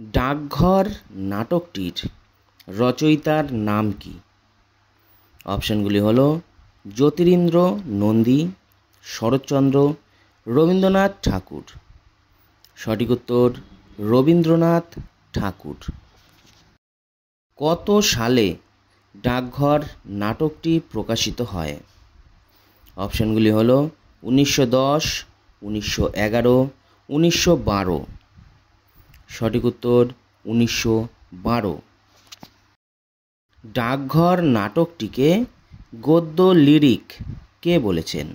ডাকঘর নাটকটির রচয়িতার নাম কি? অপশানগুলি হলো জ্যোতিরিন্দ্র নন্দী, শরৎচন্দ্র, রবীন্দ্রনাথ ঠাকুর। সঠিক উত্তর রবীন্দ্রনাথ ঠাকুর। কত সালে ডাকঘর নাটকটি প্রকাশিত হয়? অপশানগুলি হলো 1910, 1911, 1912। সঠিক উত্তর 1912। ডাকঘর নাটকটিকে গদ্য লিরিক কে বলেছেন?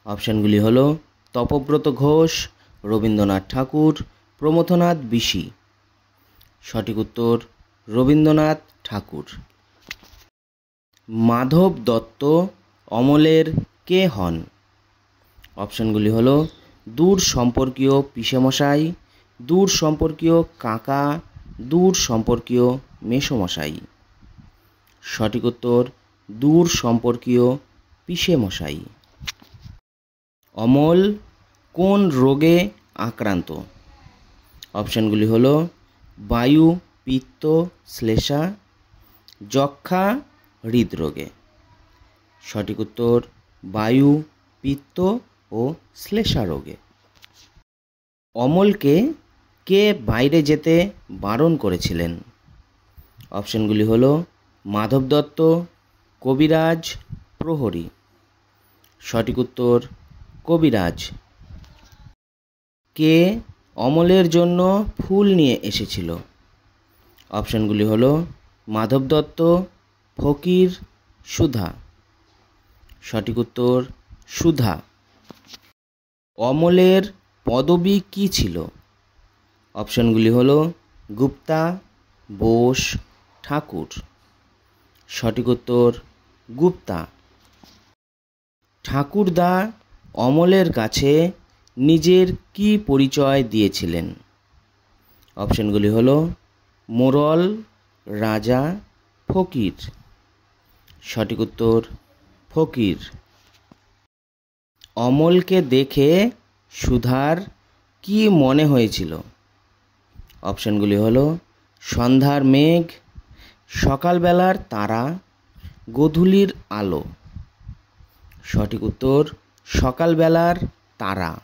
অপশানগুলি হলো তপব্রত ঘোষ, রবীন্দ্রনাথ ঠাকুর, প্রমথনাথ বিশি। সঠিক উত্তর রবীন্দ্রনাথ ঠাকুর। মাধব দত্ত অমলের কে হন? অপশানগুলি হলো দূর সম্পর্কীয় পিসেমশাই, দূর সম্পর্কীয় কাকা, দূর সম্পর্কীয় মেসোমশাই। সঠিক উত্তর দূর সম্পর্কীয় পিসেমশাই। অমল কোন রোগে আক্রান্ত? অপশানগুলি হলো বায়ু, পিত্ত, শ্লেষা, যক্ষা, হৃদরোগে। সঠিক উত্তর বায়ু, পিত্ত ও শ্লেষা রোগে। অমলকে কে বাইরে যেতে বারণ করেছিলেন? অপশানগুলি হলো মাধব দত্ত, কবিরাজ, প্রহরী। সঠিক উত্তর কবিরাজ। কে অমলের জন্য ফুল নিয়ে এসেছিল? অপশানগুলি হলো মাধব দত্ত, ফকির, সুধা। সঠিক উত্তর সুধা। অমলের পদবী কী ছিল? অপশানগুলি হলো গুপ্তা, বোস, ঠাকুর। সঠিক উত্তর গুপ্তা। ঠাকুরদা অমলের কাছে নিজের কী পরিচয় দিয়েছিলেন? অপশানগুলি হলো মোড়ল, রাজা, ফকির। সঠিক উত্তর ফকির। অমলকে দেখে সুধার কি মনে হয়েছিল? অপশানগুলি হলো সন্ধ্যার মেঘ, সকালবেলার তারা, গোধূলির আলো। সঠিক উত্তর সকালবেলার তারা।